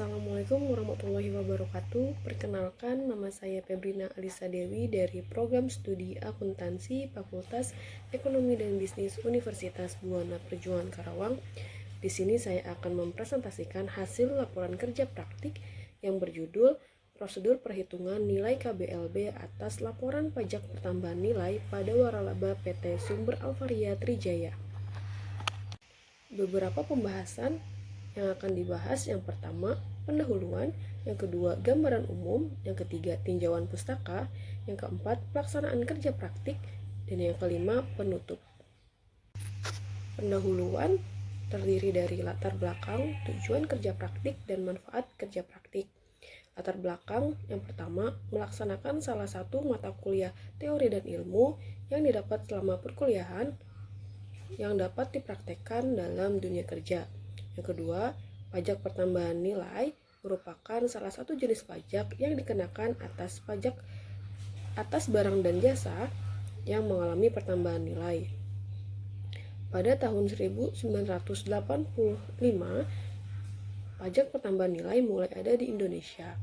Assalamualaikum warahmatullahi wabarakatuh. Perkenalkan, nama saya Febrina Alisa Dewi dari Program Studi Akuntansi Fakultas Ekonomi dan Bisnis Universitas Buana Perjuangan Karawang. Di sini saya akan mempresentasikan hasil laporan kerja praktik yang berjudul Prosedur Perhitungan Nilai KBLB atas Laporan Pajak Pertambahan Nilai pada Waralaba PT Sumber Alvaria Trijaya. Beberapa pembahasan yang akan dibahas: yang pertama, pendahuluan; yang kedua, gambaran umum; yang ketiga, tinjauan pustaka; yang keempat, pelaksanaan kerja praktik; dan yang kelima, penutup. Pendahuluan terdiri dari latar belakang, tujuan kerja praktik, dan manfaat kerja praktik. Latar belakang: yang pertama, melaksanakan salah satu mata kuliah teori dan ilmu yang didapat selama perkuliahan yang dapat dipraktekkan dalam dunia kerja. Yang kedua, pajak pertambahan nilai merupakan salah satu jenis pajak yang dikenakan atas barang dan jasa yang mengalami pertambahan nilai. Pada tahun 1985, pajak pertambahan nilai mulai ada di Indonesia,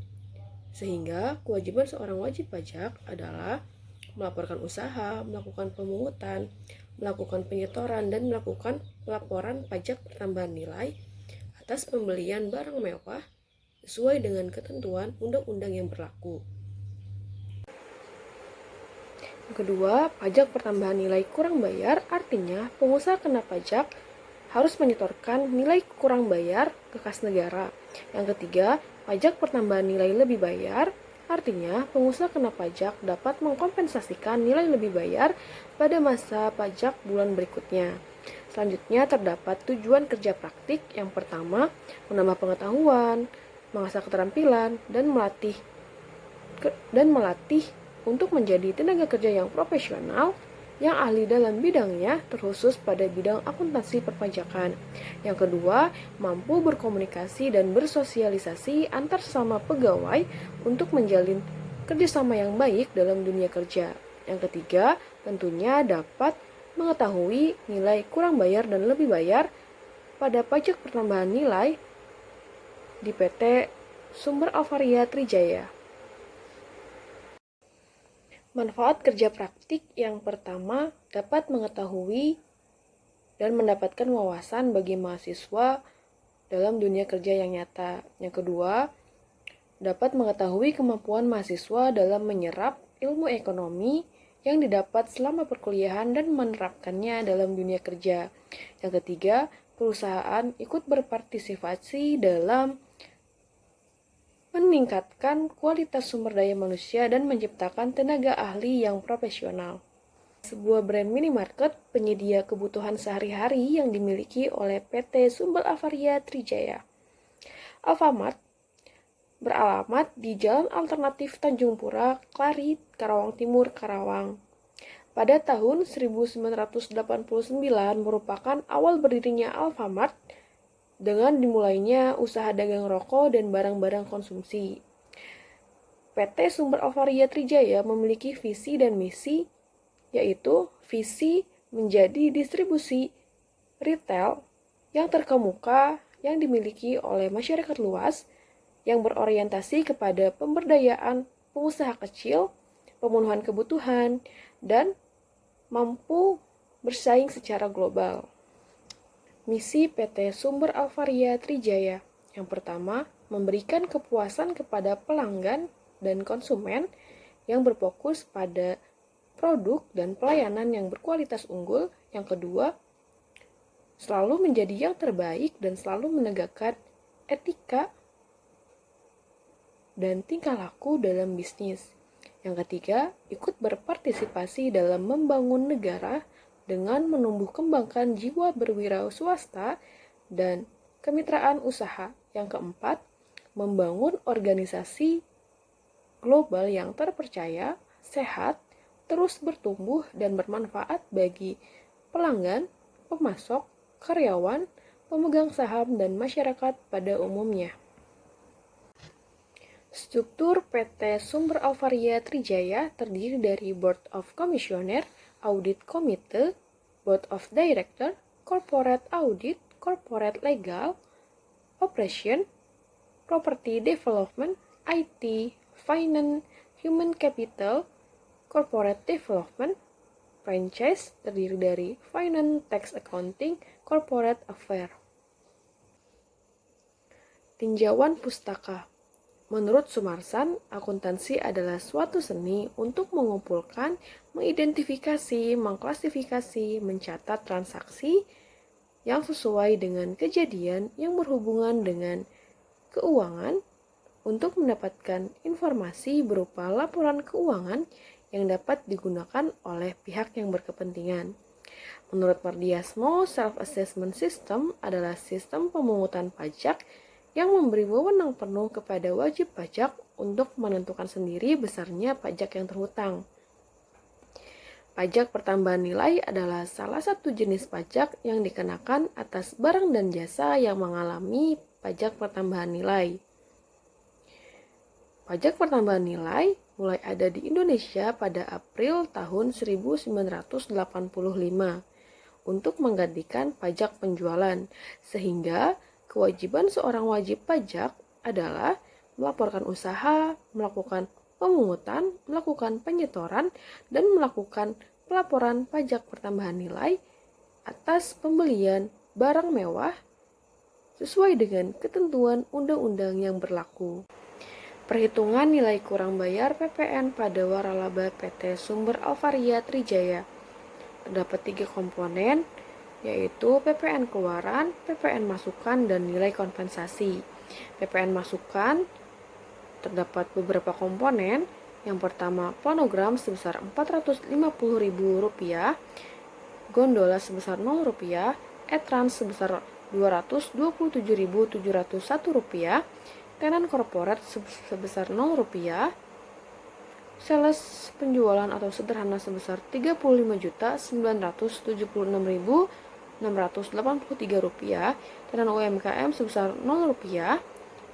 sehingga kewajiban seorang wajib pajak adalah melaporkan usaha, melakukan pemungutan, melakukan penyetoran, dan melakukan pelaporan pajak pertambahan nilai atas pembelian barang mewah sesuai dengan ketentuan undang-undang yang berlaku. Kedua, pajak pertambahan nilai kurang bayar, artinya pengusaha kena pajak harus menyetorkan nilai kurang bayar ke kas negara. Yang ketiga, pajak pertambahan nilai lebih bayar, artinya pengusaha kena pajak dapat mengkompensasikan nilai lebih bayar pada masa pajak bulan berikutnya. Selanjutnya terdapat tujuan kerja praktik. Yang pertama, menambah pengetahuan, mengasah keterampilan, dan melatih untuk menjadi tenaga kerja yang profesional, yang ahli dalam bidangnya, terkhusus pada bidang akuntansi perpajakan. Yang kedua, mampu berkomunikasi dan bersosialisasi antar sesama pegawai untuk menjalin kerjasama yang baik dalam dunia kerja. Yang ketiga, tentunya dapat mengetahui nilai kurang bayar dan lebih bayar pada pajak pertambahan nilai di PT Sumber Alvaria Trijaya. Manfaat kerja praktik: yang pertama, dapat mengetahui dan mendapatkan wawasan bagi mahasiswa dalam dunia kerja yang nyata. Yang kedua, dapat mengetahui kemampuan mahasiswa dalam menyerap ilmu ekonomi yang didapat selama perkuliahan dan menerapkannya dalam dunia kerja. Yang ketiga, perusahaan ikut berpartisipasi dalam meningkatkan kualitas sumber daya manusia dan menciptakan tenaga ahli yang profesional. Sebuah brand minimarket penyedia kebutuhan sehari-hari yang dimiliki oleh PT Sumber Alvaria Trijaya. Alfamart beralamat di Jalan Alternatif Tanjung Pura, Klari, Karawang Timur, Karawang. Pada tahun 1989 merupakan awal berdirinya Alfamart dengan dimulainya usaha dagang rokok dan barang-barang konsumsi. PT Sumber Alvaria Trijaya memiliki visi dan misi, yaitu visi menjadi distribusi retail yang terkemuka yang dimiliki oleh masyarakat luas, yang berorientasi kepada pemberdayaan pengusaha kecil, pemenuhan kebutuhan, dan mampu bersaing secara global. Misi PT Sumber Alvaria Trijaya: yang pertama, memberikan kepuasan kepada pelanggan dan konsumen yang berfokus pada produk dan pelayanan yang berkualitas unggul. Yang kedua, selalu menjadi yang terbaik dan selalu menegakkan etika dan tingkah laku dalam bisnis. Yang ketiga, ikut berpartisipasi dalam membangun negara dengan menumbuh kembangkan jiwa berwira swasta dan kemitraan usaha. Yang keempat, membangun organisasi global yang terpercaya, sehat, terus bertumbuh dan bermanfaat bagi pelanggan, pemasok, karyawan, pemegang saham, dan masyarakat pada umumnya. Struktur PT Sumber Alvaria Trijaya terdiri dari Board of Commissioner, Audit Committee, Board of Director, Corporate Audit, Corporate Legal, Operation, property development, IT, finance, human capital, corporate development, franchise terdiri dari finance, tax accounting, corporate affair. Tinjauan pustaka. Menurut Sumarsan, akuntansi adalah suatu seni untuk mengumpulkan, mengidentifikasi, mengklasifikasi, mencatat transaksi yang sesuai dengan kejadian yang berhubungan dengan keuangan untuk mendapatkan informasi berupa laporan keuangan yang dapat digunakan oleh pihak yang berkepentingan. Menurut Mardiasmo, self-assessment system adalah sistem pemungutan pajak yang memberi wewenang penuh kepada wajib pajak untuk menentukan sendiri besarnya pajak yang terhutang. Pajak pertambahan nilai adalah salah satu jenis pajak yang dikenakan atas barang dan jasa yang mengalami pajak pertambahan nilai. Pajak pertambahan nilai mulai ada di Indonesia pada April tahun 1985 untuk menggantikan pajak penjualan, sehingga kewajiban seorang wajib pajak adalah melaporkan usaha, melakukan pemungutan, melakukan penyetoran, dan melakukan pelaporan pajak pertambahan nilai atas pembelian barang mewah sesuai dengan ketentuan undang-undang yang berlaku. Perhitungan nilai kurang bayar PPN pada waralaba PT Sumber Alvaria Trijaya. Terdapat 3 komponen, yaitu PPN keluaran, PPN masukan, dan nilai kompensasi. PPN masukan terdapat beberapa komponen. Yang pertama, planogram sebesar Rp450.000, gondola sebesar Rp0, e-trans sebesar Rp227.701, tenan korporat sebesar Rp0, sales penjualan atau sederhana sebesar Rp35.976.683, tenan UMKM sebesar Rp0,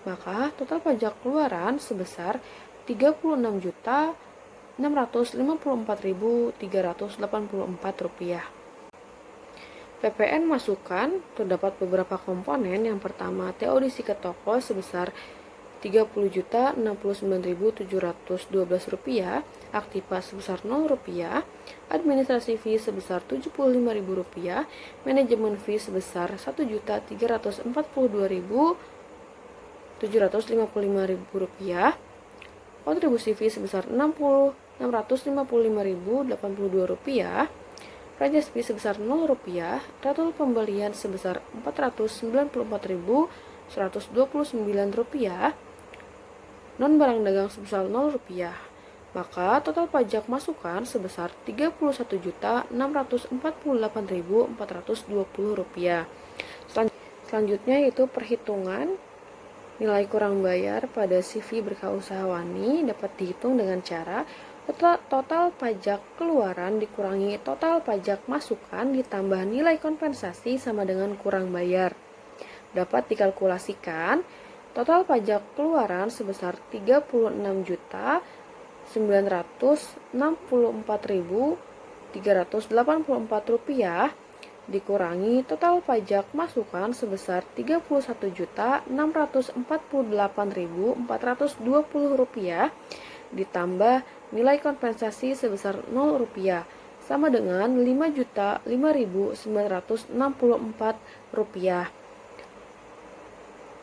maka total pajak keluaran sebesar Rp36.654.384. PPN masukan terdapat beberapa komponen. Yang pertama, teodisi ke toko sebesar Rp30.069.712, aktiva sebesar Rp0, administrasi fee sebesar Rp75.000, manajemen fee sebesar Rp1.342.755, kontribusi fee sebesar Rp655.082, franchise fee sebesar Rp0, ratul pembelian sebesar Rp494.129, non barang dagang sebesar Rp0, maka total pajak masukan sebesar Rp31.648.420. Selanjutnya yaitu perhitungan nilai kurang bayar pada CV berkeusahawani dapat dihitung dengan cara total pajak keluaran dikurangi total pajak masukan ditambah nilai kompensasi sama dengan kurang bayar. Dapat dikalkulasikan total pajak keluaran sebesar Rp36.664.384 dikurangi total pajak masukan sebesar Rp31.648.420 ditambah nilai kompensasi sebesar Rp0 sama dengan Rp5.005.964.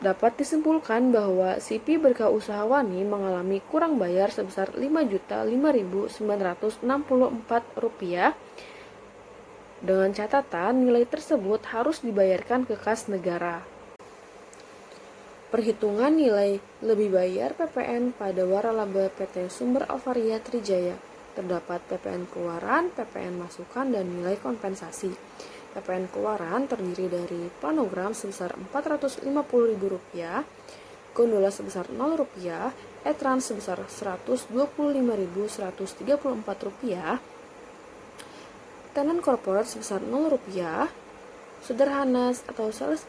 Dapat disimpulkan bahwa CV berkeusahawani mengalami kurang bayar sebesar Rp5.005.964. Dengan catatan nilai tersebut harus dibayarkan ke kas negara. Perhitungan nilai lebih bayar PPN pada waralaba PT Sumber Alvaria Trijaya. Terdapat PPN keluaran, PPN masukan, dan nilai kompensasi. PPN keluaran terdiri dari planogram sebesar Rp450.000, gondola sebesar Rp0, e-trans sebesar Rp125.134, tenan korporat sebesar Rp0, sederhana atau sales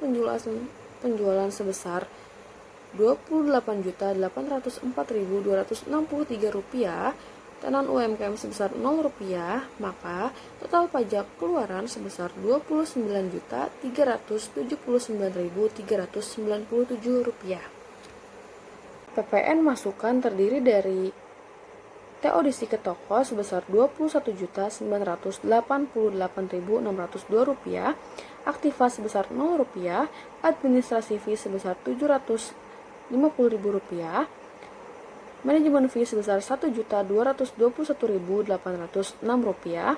penjualan sebesar Rp28.804.263, tenan UMKM sebesar Rp0, maka total pajak keluaran sebesar Rp29.379.397. PPN masukan terdiri dari TODC ke toko sebesar Rp21.988.602, aktiva sebesar Rp0, administrasi fee sebesar Rp750.000, manajemen fee sebesar Rp1.221.806,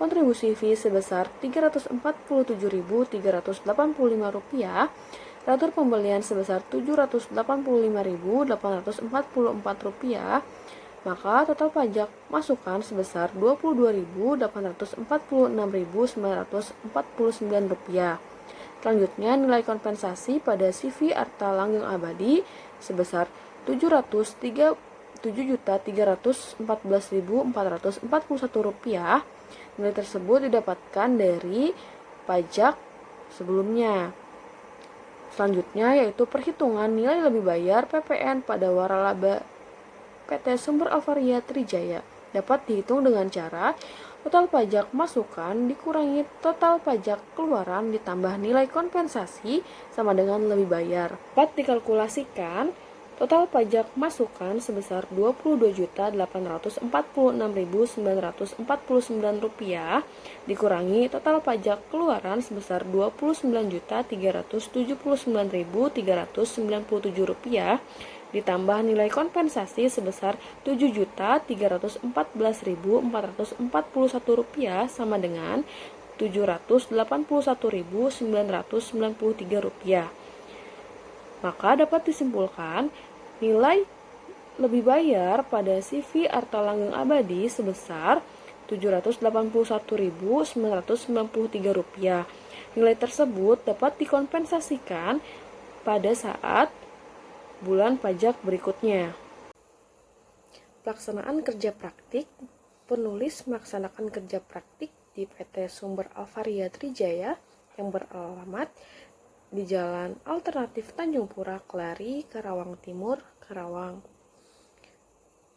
kontribusi fee sebesar Rp347.385, ratur pembelian sebesar Rp785.844, maka total pajak masukan sebesar Rp22.846.949. Selanjutnya, nilai kompensasi pada CV Arta Langgeng Abadi sebesar Rp700.314.441. Nilai tersebut didapatkan dari pajak sebelumnya. Selanjutnya yaitu perhitungan nilai lebih bayar PPN pada waralaba PT Sumber Avaria Trijaya dapat dihitung dengan cara total pajak masukan dikurangi total pajak keluaran ditambah nilai kompensasi sama dengan lebih bayar. Dapat dikalkulasikan total pajak masukan sebesar Rp29.846.949 dikurangi total pajak keluaran sebesar Rp29.379.397 ditambah nilai kompensasi sebesar Rp7.314.441 sama dengan Rp781.993. Maka dapat disimpulkan nilai lebih bayar pada CV Arta Langgeng Abadi sebesar Rp781.993. Nilai tersebut dapat dikompensasikan pada saat bulan pajak berikutnya. Pelaksanaan kerja praktik. Penulis melaksanakan kerja praktik di PT Sumber Avaria Trijaya yang beralamat di Jalan Alternatif Tanjung Pura, Kelari, Karawang Timur, Karawang.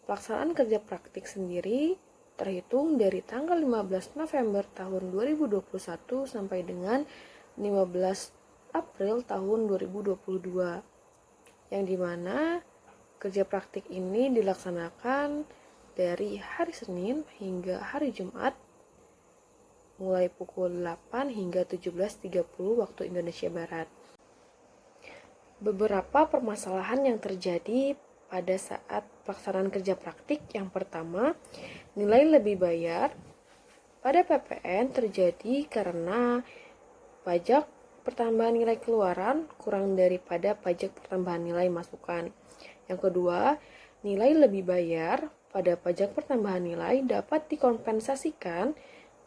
Pelaksanaan kerja praktik sendiri terhitung dari tanggal 15 November tahun 2021 sampai dengan 15 April tahun 2022. Yang dimana kerja praktik ini dilaksanakan dari hari Senin hingga hari Jumat mulai pukul 8 hingga 17.30 waktu Indonesia Barat. Beberapa permasalahan yang terjadi pada saat pelaksanaan kerja praktik. Yang pertama, nilai lebih bayar pada PPN terjadi karena pajak pertambahan nilai keluaran kurang daripada pajak pertambahan nilai masukan. Yang kedua, nilai lebih bayar pada pajak pertambahan nilai dapat dikompensasikan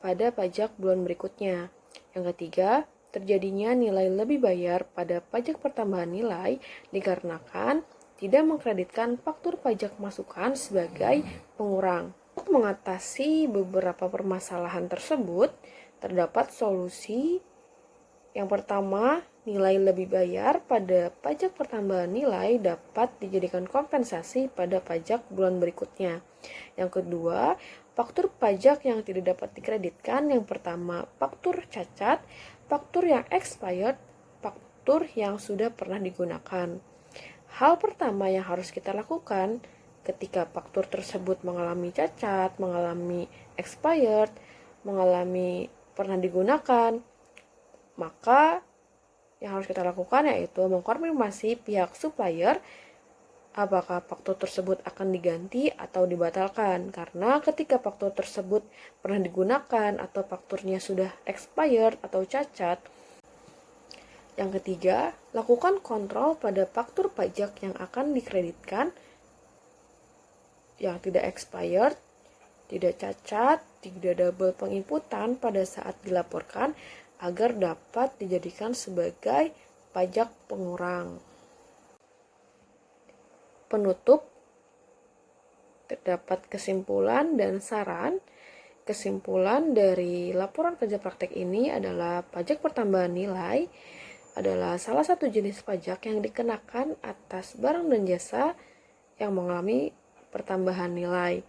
pada pajak bulan berikutnya. Yang ketiga, terjadinya nilai lebih bayar pada pajak pertambahan nilai dikarenakan tidak mengkreditkan faktur pajak masukan sebagai pengurang. Untuk mengatasi beberapa permasalahan tersebut, terdapat solusi. Yang pertama, nilai lebih bayar pada pajak pertambahan nilai dapat dijadikan kompensasi pada pajak bulan berikutnya. Yang kedua, faktur pajak yang tidak dapat dikreditkan. Yang pertama, faktur cacat, faktur yang expired, faktur yang sudah pernah digunakan. Hal pertama yang harus kita lakukan ketika faktur tersebut mengalami cacat, mengalami expired, mengalami pernah digunakan, maka yang harus kita lakukan yaitu mengkonfirmasi pihak supplier apakah faktur tersebut akan diganti atau dibatalkan. Karena ketika faktur tersebut pernah digunakan atau fakturnya sudah expired atau cacat. Yang ketiga, lakukan kontrol pada faktur pajak yang akan dikreditkan yang tidak expired, tidak cacat, tidak double penginputan pada saat dilaporkan agar dapat dijadikan sebagai pajak pengurang. Penutup, terdapat kesimpulan dan saran. Kesimpulan dari laporan kerja praktek ini adalah pajak pertambahan nilai adalah salah satu jenis pajak yang dikenakan atas barang dan jasa yang mengalami pertambahan nilai.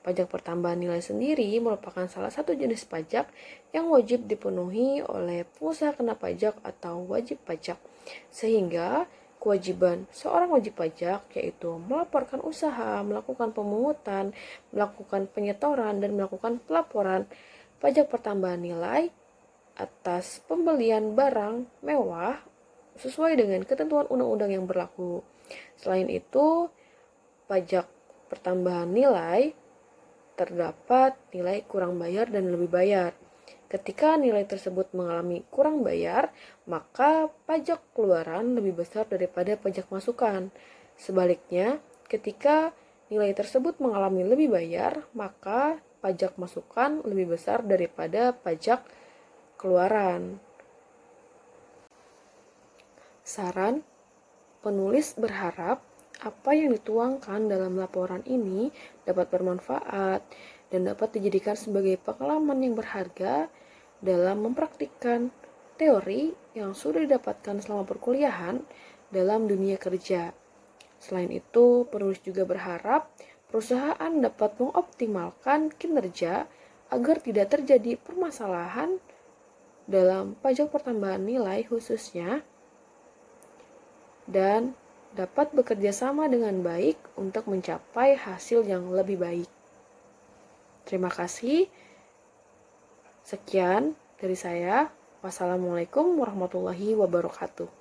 Pajak pertambahan nilai sendiri merupakan salah satu jenis pajak yang wajib dipenuhi oleh pengusaha kena pajak atau wajib pajak. Sehingga kewajiban seorang wajib pajak, yaitu melaporkan usaha, melakukan pemungutan, melakukan penyetoran, dan melakukan pelaporan pajak pertambahan nilai atas pembelian barang mewah sesuai dengan ketentuan undang-undang yang berlaku. Selain itu, pajak pertambahan nilai terdapat nilai kurang bayar dan lebih bayar. Ketika nilai tersebut mengalami kurang bayar, maka pajak keluaran lebih besar daripada pajak masukan. Sebaliknya, ketika nilai tersebut mengalami lebih bayar, maka pajak masukan lebih besar daripada pajak keluaran. Saran, penulis berharap apa yang dituangkan dalam laporan ini dapat bermanfaat dan dapat dijadikan sebagai pengalaman yang berharga dalam mempraktikkan teori yang sudah didapatkan selama perkuliahan dalam dunia kerja. Selain itu, penulis juga berharap perusahaan dapat mengoptimalkan kinerja agar tidak terjadi permasalahan dalam pajak pertambahan nilai khususnya dan dapat bekerja sama dengan baik untuk mencapai hasil yang lebih baik. Terima kasih. Sekian dari saya. Wassalamualaikum warahmatullahi wabarakatuh.